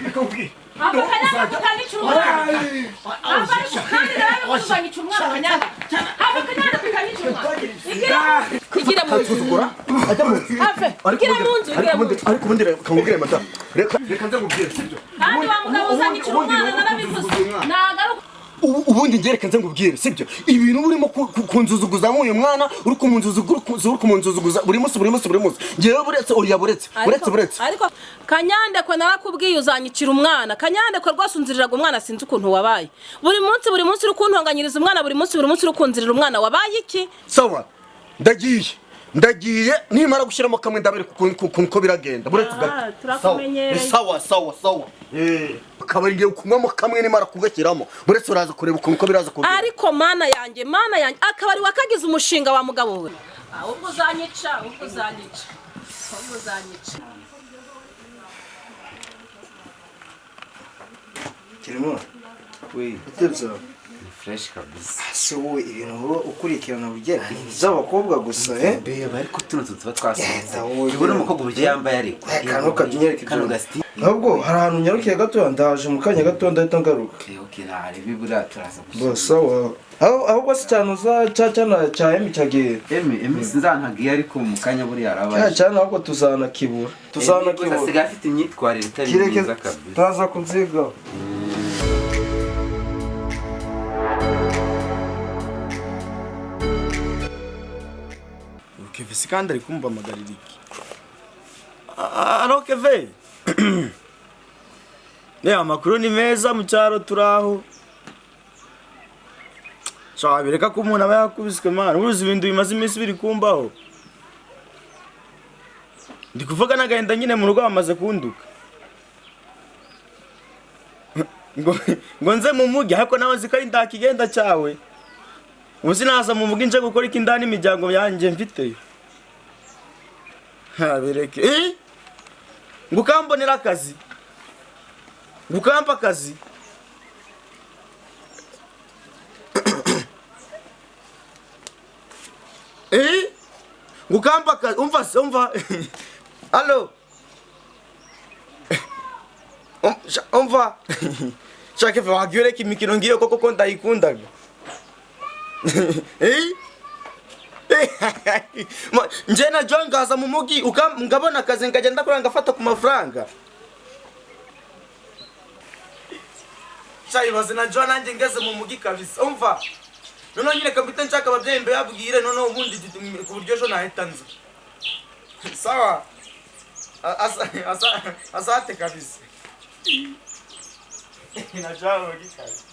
bikubwiye ava kanyanga tukanica umwana ava ari gukandira ari kubanyica umwana kanyanga ava kanyanga tukanica umwana igira mu nzu igira mu nzu ariko ubundi kamubwire madamu reka nze nkubwire sibyo kandi wa mugabo uzanyica umwana narabivuze nagaruka ubundi ngereka nze ngubwire sibyo ibintu burimo kunzuzuguza nk'uyu mwana uri kumunzuzuguza buri munsi ngewe buretse ariko kanyandekwe narakubwiye uzanyicira umwana kanyandekwe rwose unziriraga umwana sinzi ukuntu wabaye buri munsi uri kuntonganyiriza umwana buri munsi uri kunzirira umwana wabaye iki sawa ndagiye nimara gushyiramo kamwe ndabere ko biragenda buretse turakumenyereye sawa kabari ngiye kunywamo kamwe nimara kugashyiramo buretse uraza kureba ukuntu ko biraza kureba ariko mana yanjye akabari wakagize umushinga wa mugabo we ahubwo uzanyica kirimo we utebza fresh kabisa so ibintu ukurikirana bugera z'abakobwa gusa bari kutuno tuba twasenza ibona umukobwa buryo yambaye ariko kano kabyinyerekeye kano gasti ahubwo hari ahantu nyarukiye gato ndaje mu kanya gato ndahita ngaruka okay ntari bibura turaza bosa ahubwo se cyane cyana cya emi cyagiye emi sinzantagiye ariko mu kanya buri yarabaye cyane ahubwo tuzanakibura asigaye afite imyitwarire itari myiza kabisa turaza kunziga Keve sikandari kumva magaririki aro Keve amakuru ni meza mu cyaro turaho bireka ko umuntu aba yakubiswe mana uruzi ibintu bimaze iminsi biri kumbaho ndi kuvuga n'agahinda nyine mu rugo bamaze kunduka ngo nze mu mugi ariko nawe zikari ndakigenda cyawe ubu sinaza mu mugi nje gukora iki ndani imiryango yanjye mfite bireke ngukambonera akazi ngukampa akazi ngukampa akazi umva allo umva shaka fe wagireka imikino ngiyo koko ndayikundaga nje na John gaza mu mugi ngabona akazi ngagenda kora ngafata ku mafaranga Shayibaze na John nanjye ngeze mu mugi kabisa umva noneho nyine kabita nshaka ababyeyi mbe yabwire noneho ubundi ku buryo ejo nahita nza sawa asate kabisa na John mu mugi kabisa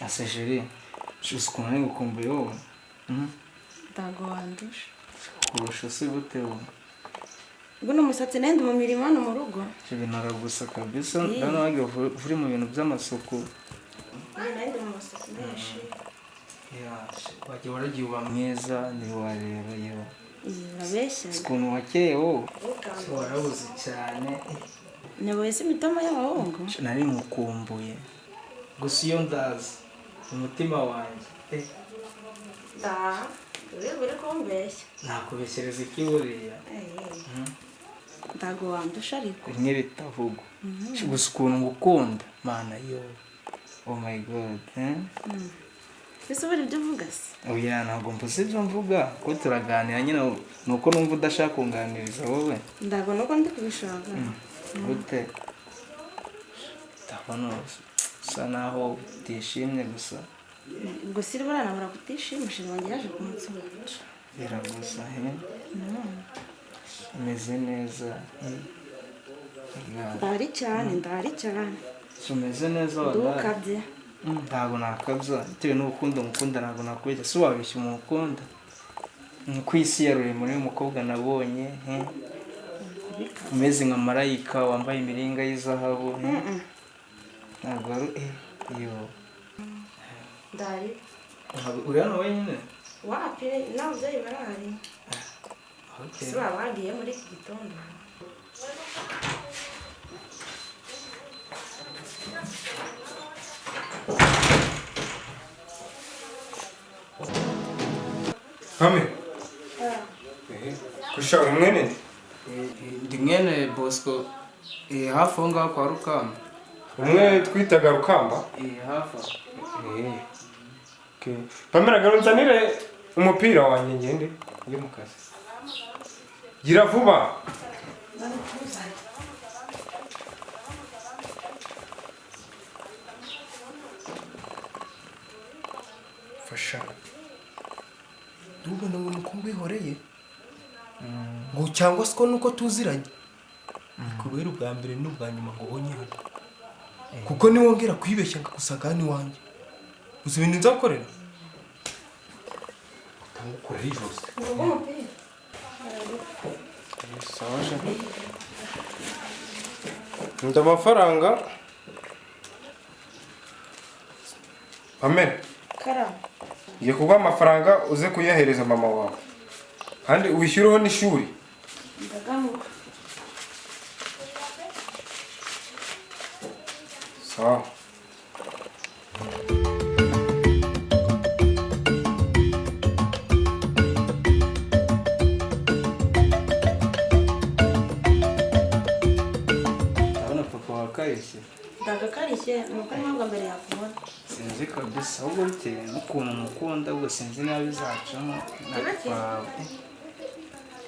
Asejeri ukuntu ari gukumbuye wowe ndago wandusha kurusha se gute wowe ubwo n'umusatsi nende mu mirimo hano mu rugo ibinara gusa kabisa ndano wage uri mu bintu by'amasuku nende mu musatsi menshi wagiye waragiye uba mwiza ntiwareba yo urabeshya ukuntu wakeye wowe warabuze cyane naboye se imitoma y'abahungu nari mukumbuye gusa iyo ndazi umutima wanjye uri kumbeshya nakubeshereza iki buriya ntago wandusha ariko rimwe bitavugwa gusa ukuntu ngukunda mana yo oh my god ese bari ibyo uvuga se oya ntabwo mvuze ibyo mvuga ko turaganira nyine nuko numva udashaka kunganiriza wowe ndago nuko ndi kubishaka gute ndabona usa naho utishimye gusa ubwo siri baranabura kutishimishije wanjye yaje kumutsura biragusa umeze neza ndahari cyane umeze neza ndukabye ntabwo nakabya bitewe n'urukundo mukunda ntabwo nakubeshya si wabeshya umuntu ukunda ku isi ya ruremure y'umukobwa nabonye umeze nka marayika wambaye imiringa y'izahabu ntabwo ari iyo ndahari uri hano wenyine wapi n'ababyeyi barahari si baba bagiye muri iki gitondo Hame. Kusha umwene? ndi mwene Bosco hafi aho ngaho kwa Rukamba Umwe twitaga Rukamba? hafi Okay. Pamela garunzanire umupira wanjye ngende yo mu kazi. Gira vuba. Fasha. Ndubona ngo nuko ngwihoreye. Ngo cyangwa se ko nuko tuziranye. Kubera ubwa mbere n'ubwa nyuma ngo ubonye hano. Kuko niwongera kwibeshya ngagusanga hano iwanjye. Uzi ibintu nzakorera? Utangukorera ijose. Sawa shaka. Nda amafaranga. Amen. karama Ngiye kuguha amafaranga uze kuyahereza mama wawe. Kandi wishyureho n'ishuri. ndagamuka Sawa. ndabona papa wakarishye ndagakarishye nuko impamvu mbere yakubona sinzi kabisa ahubwo bitewe n'ukuntu mukunda ubwo sinzi niba bizacamo nakwawe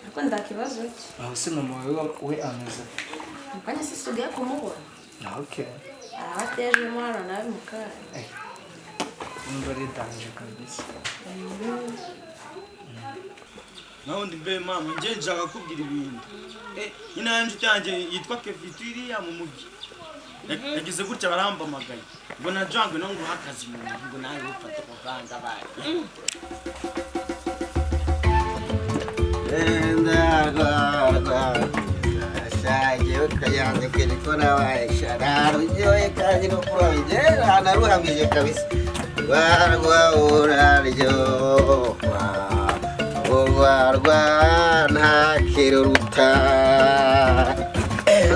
ariko ndakibazo ki aho se mama wawe we ameze mukanya se sugiye kumubona okay arabatejemo hano nawe mukara numva ari danje kabisa Naundi mbe mama nje nshaka kubwira ibintu nyina yanje cyanjye yitwa Kevitiri ya mu mugi yagize gutya barambamagaye ngo najangwe no ngo hakazi mu ngo nawe ufate ko kanga baye shaje ukayanze kwereko nabaye naruryoye kandi no kurabigera naruhamije kabisa barwa uraryoha ubarwa ntakiruruta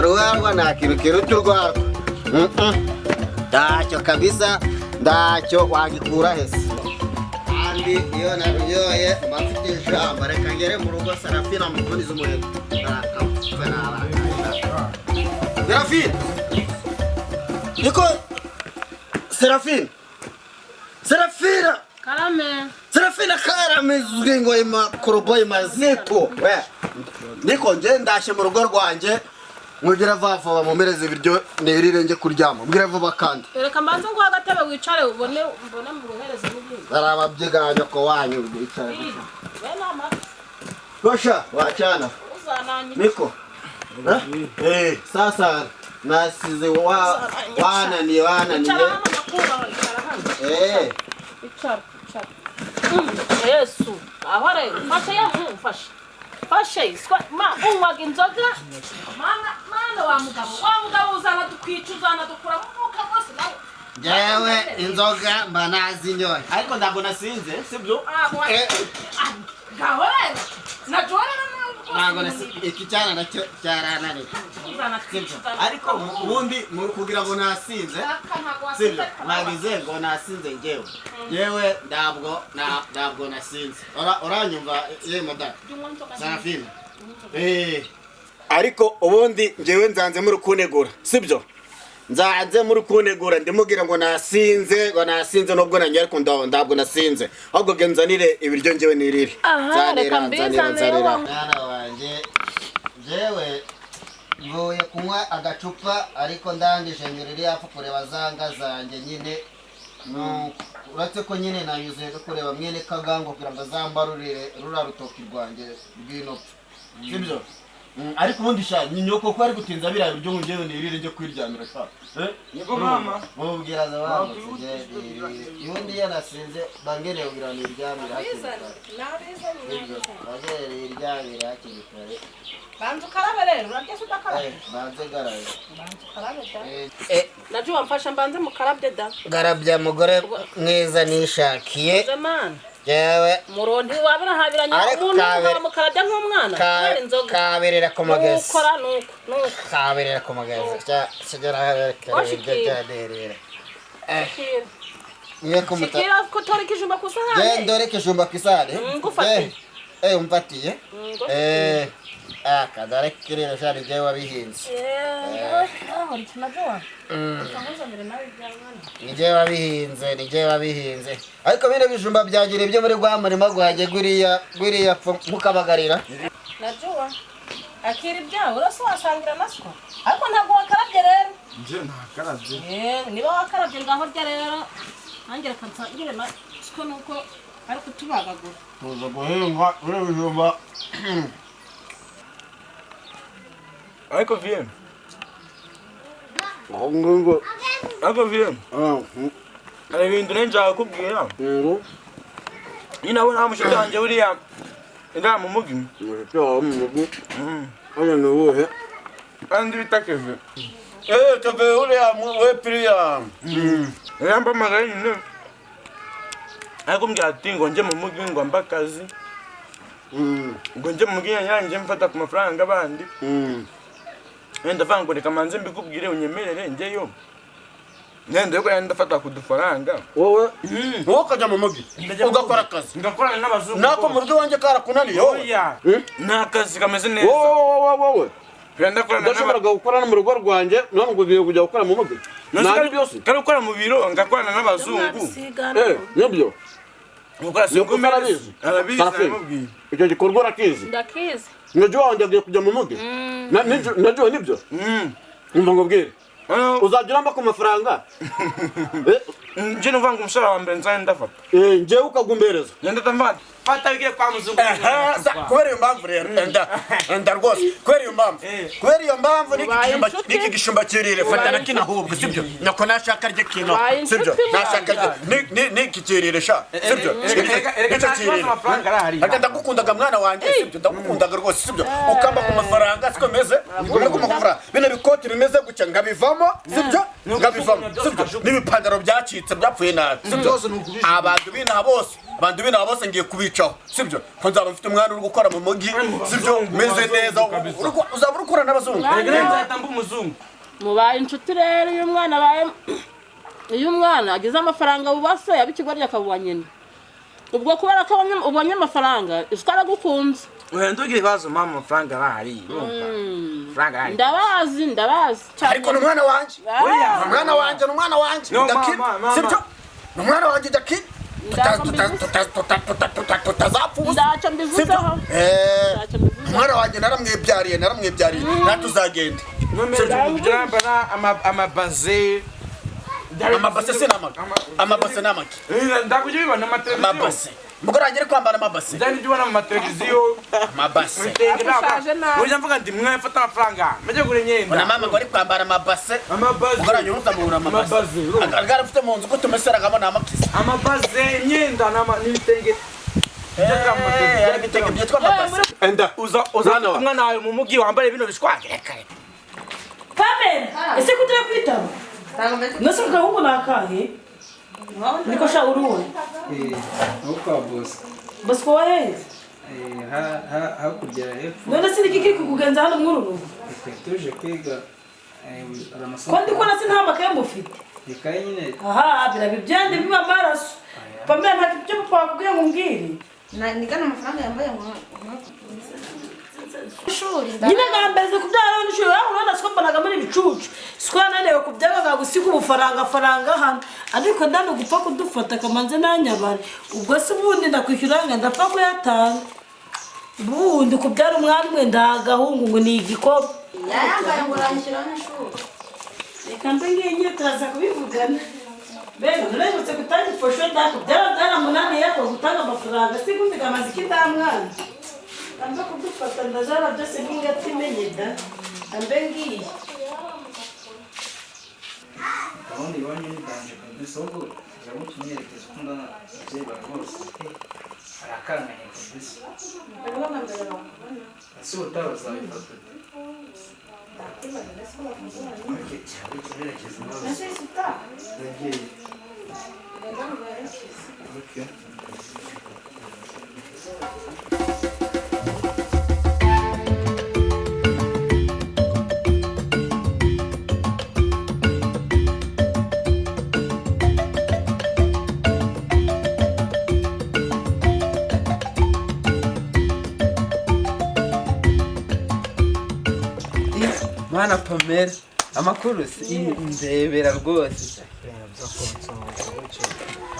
rubarwa ntakirukiruta urwarwa ndacyo kabisa ndacyo wagikura hese kandi iyo naruryoye mafite ijambo reka ngere mu rugo Sarafina mukuniza umuheto Serafine niko Serafine Serafina karame Serafina karamizwe ngo imakoroboye mazito we niko nje ndashe mu rugo rwanjye mugira vava bamumereze ibiryo nerire nje kuryama mbwira vuba kandi reka mbanze ngo agatebe wicare ubone mu ruhereze n'ibindi barababyiganya ko wanyu bicaye we nama Gosha wachana uzananye niko sasa nasize wananiye icara hano nakura icara hano icara Yesu aho re fasha ya mfasha fashe unywaga inzoga mana wa mugabo uzana dukwica uzana dukura mu mwuka wose nawe Jewe inzoga mba nazinyoye ariko ntabwo nasinze sibyo gaho rero najorera ntabwo nasinze iki cyana nacyo cyarananiye ariko ubundi kugira ngo nasinze sibyo nagize ngo nasinze njyewe ntabwo nasinze uranyumva ye madame Sarafina ariko ubundi njyewe nzanze muri kunegura sibyo nzanze muri kunegura ndimubwira ngo nasinze nubwo nanjye ariko ntabwo nasinze ahubwo genzanire ibiryo njyewe nirire reka mbizanire mwana wanjye jewe mvuye kunywa agacupa ariko ndangije nyiriri yapfa kureba zanga zanjye nyine uretse ko nyine nanyuze no kureba mwene kagango kugira ngo azambarurire rura rutoki rwanjye rw'inopfu sibyo ariko ubundi sha nyoko ko ari gutinza biriya biryo njyewe nirire njye kwiryamira sha Yego mama. mubwira za bamutse yundi yanasinze bangereye kugira ngo iryamira bagere iryamira hakiri kare banza ukarabe rero urarya se udakarabe banze garabe banza ukarabe da najye wamfasha mbanze mukarabye da garabya mugore mwiza nishakiye zamana jewe muronti wabira habiranye umuntu mukarabya nk'umwana kubera inzoga kaberera ku magezi ukora nuko kaberera ku magezi kigera haberera niyo kumuta kira ko tori kijumba ku sahani ndore kijumba ku isahani ngufate umfatiye kadare kirira shari jewe wabihinze nije wabihinze ariko bino bijumba byagira ibyo muri gwa murima gwaje guriya mukabagarira najua akiri byawe urasa wasangira naswa ariko ntabwo wakarabye rero nje nakarabye niba wakarabye ngaho rya rero nanjye reka nsangire nasiko nuko ari kutubagagura tuza guhinga bino bijumba ariko VM ariko VM hari ibintu nenjaga kubwira nyine abona ha mushiki wanjye buriya inda mu mugi kandi bitakeve tobe uriya we piriya yamba magaye nyine ariko mbwira ati ngo nje mu mugi ngo mba akazi ngo nje mu mugi yanjye mfata ku mafaranga abandi nenda vango reka manze mbikubwire unyemerere njyeyo nenda yuko ndafata ku dufaranga wowe ukajya mu mugi ugakora akazi ngakorana n'abazungu nako mu rugo wanjye karakunaniye oya nakazi kameze neza wowe ndashobora gukora no mu rugo rwanjye none ngo ugiye kujya gukora mu mugi nandi byose kari gukora mu biro ngakorana n'abazungu nibyo ukora siku marabizi aramubwiye icyo gikorwa urakizi ndakizi najua wanjye agiye kujya mu mugi najua nibyo umva ngo bwire uzagira mba ku mafaranga nje nuvanga umusara wa mbere nzanye ndafata njyewe ukagumbereza nenda ndafata fata bigiye kwa muzungu kubera iyo mpamvu rero enda rwose kubera iyo mpamvu n'iki gishumba kirire fata na kino ahubwo sibyo nako nashaka rye kino sibyo nashaka n'iki kirire sha sibyo nicyo kirire aka ndagukundaga mwana wanjye sibyo ndagukundaga rwose sibyo ukamba ku mafaranga siko meze ugomba ku mafaranga bino bikoti bimeze gutya ngabivamo sibyo ngabivamo sibyo n'ibipantaro byacitse byapfuye nabi sibyo abantu binaha bose ngiye kubicaho sibyo ko nzaba mfite umwana uri gukora mu mugi sibyo meze neza uzaba uri gukora n'abazungu nzahita mba umuzungu mubaye inshuti rero iyo umwana agize amafaranga ubase yaba ikigoryi akabuwa nyine ubwo kubera ko ubonye amafaranga isuka aragukunze ntugire ibibazo mama amafaranga arahari ndabazi ariko ni umwana wanjye ni umwana wanjye sibyo ni umwana wanjye dakini tutazapfuza ndaca mbivuzeho umwana wanjye naramwibyariye natuzagende amabase amabase n'amaki ndakujya ubibona amateleviziyo mugore wanjye ari kwambara amabase ndani ibyo ubona mu mateleviziyo amabase ujya mvuga ndi mwafata amafaranga mujye kugura imyenda na mama ngo ari kwambara amabase mugore wanjye uruzamura amabase agaragara afite mu nzu ko tumeseragamo n'amakisi amabase imyenda n'ibitenge hari ibitenge byitwa amabase enda uza umwana wawe mu mugi wambare bino bishwage reka Pamela ese kutira kwitaba nose gahungu nakahe niko sha uruwe aho kwa boss Bosco waheze hakurya hepfo none siniki kiri kukugenza hano mwurugo tuje kwiga ko ndiko nasi nta makaye mufite ikaye nyine aha birabibyande biba maraso Pamela nta cyo papa kubwiye ngo mbwire nigana amafaranga yambaye shuri nyine ngambeze kubyara n'ishuri aho urana sikombanaga muri bicucu sikwana nawe kubyaga gusiga ubufaranga hano ariko ndano gupfa kudufata kamanze nanyabare ubwo se ubundi ndakwishyuranga ndapfa kuyatanga ubundi kubyara umwana umwe ndagahungu ngo ni igikobo yayambaye ngo uranyishyura n'ishuri reka mbe ngiye turaza kubivugana mbega nurayibutse gutanga ifosho ndakubyara byaramunaniye yako gutanga amafaranga sikundi kamaze ikidamwana Amba kudufata ndazara byose n'ingati imenye da ambe ngiye gahunda iwanyu ni danje kabisa ahubwo ijambo tumwerekeza ko ndana ababyeyi bawe bose arakanganye kabisa ese ubutaha bazabifata Mana Pamela amakuru ndebera rwose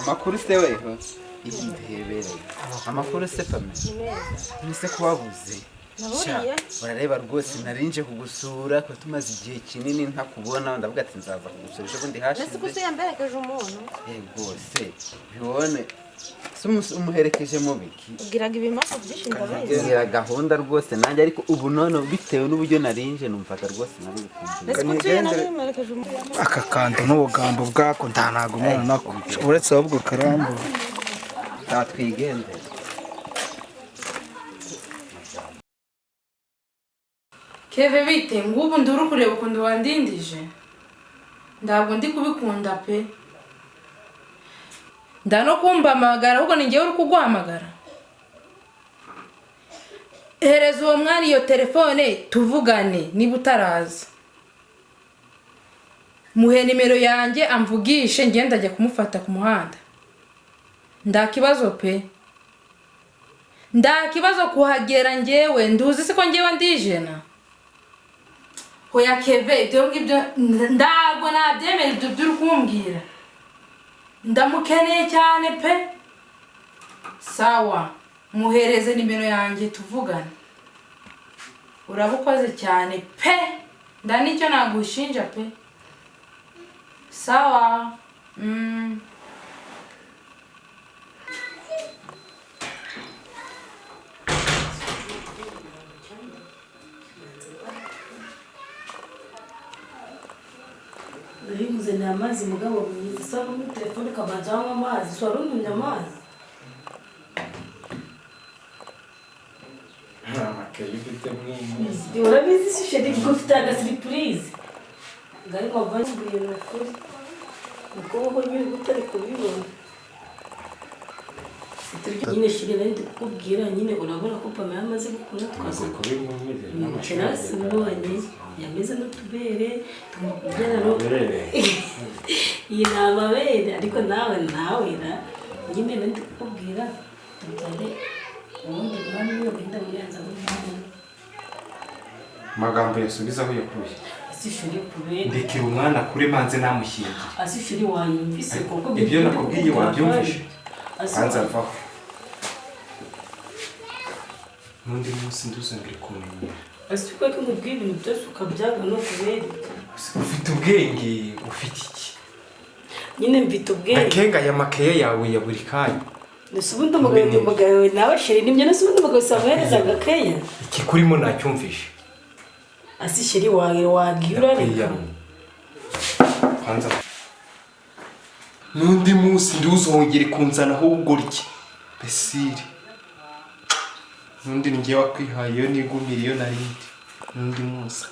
amakuru se weho ndebera amakuru se Pamela nise ko wabuze urareba rwose narinje kugusura ko tumaze igihe kinini ntakubona ndavuga ati nzaza kugusura ejo bundi hashize ese gusa yamberekeje umuntu rwose bibone umuherekeje mu biki ubwiraga ibimaso byinshi ndabizi ngira gahunda rwose nanjye ariko ubu none bitewe n'uburyo narinje numvaga rwose nari bikunze aka kantu n'ubugambo bwako ntanago umuntu nako uretse ahubwo karambo tatwigendera Keve bite ngubu nduru kureba ukuntu wandindije ntabwo ndi kubikunda pe ndano kumbamagara ahubwo ni ngewe uri kuguhamagara hereza uwo mwari iyo telefone tuvugane niba utaraza muhe nimero yanjye amvugishe ngenda ajya kumufata ku muhanda nda kibazo pe nda kibazo kuhagera ngewe nduzi se ko ngewe ndijena hoya Keve ibyo ngibyo ntabwo nabyemera ibyo by'uri kumbwira ndamukeneye cyane pe sawa muhereze nimero yanjye tuvugane urabukoze cyane pe nda nicyo nagushinja pe sawa Ndabimuzanira amazi mugabo mwiza saba muri telefone kabanza wanywa amazi swara unywa amazi urabizi si sheri gufite agasiripurize ngari wavanyuye nakuri ukuboko nyine utari kubibona nyine sheri nari kukubwira nyine urabona ko Pamela amaze gukura twaze kubimwumvira sinabonye yameze n'utubere tumubwira no iyi ni amabere ariko nawe nyine nari kukubwira tujyane ubundi umwami niyo genda murenza magambo yasubizaho yakuye asishuri kubera ndekera umwana kure manze namushyingira asishuri wanyumvise kuko ibyo nakubwiye wabyumvishe hanze avaho n'undi munsi nduzongere kumenyera asikuye ko mubwira ibintu byose ukabyaga no kubera ufite ubwenge ufite iki nyine mfite ubwenge akenga aya makaye yawe ya buri kanya nese ubundi umugabo nawe sheri nibyo nese ubundi umugabo samuhereza agakeya iki kurimo nacyumvishe asi sheri wawe wagiye urareka hanze n'undi munsi nduzongere kunzanaho ubugoryi besiri n'undi njye wakwihaye iyo nigumira iyo narindi n'undi munsi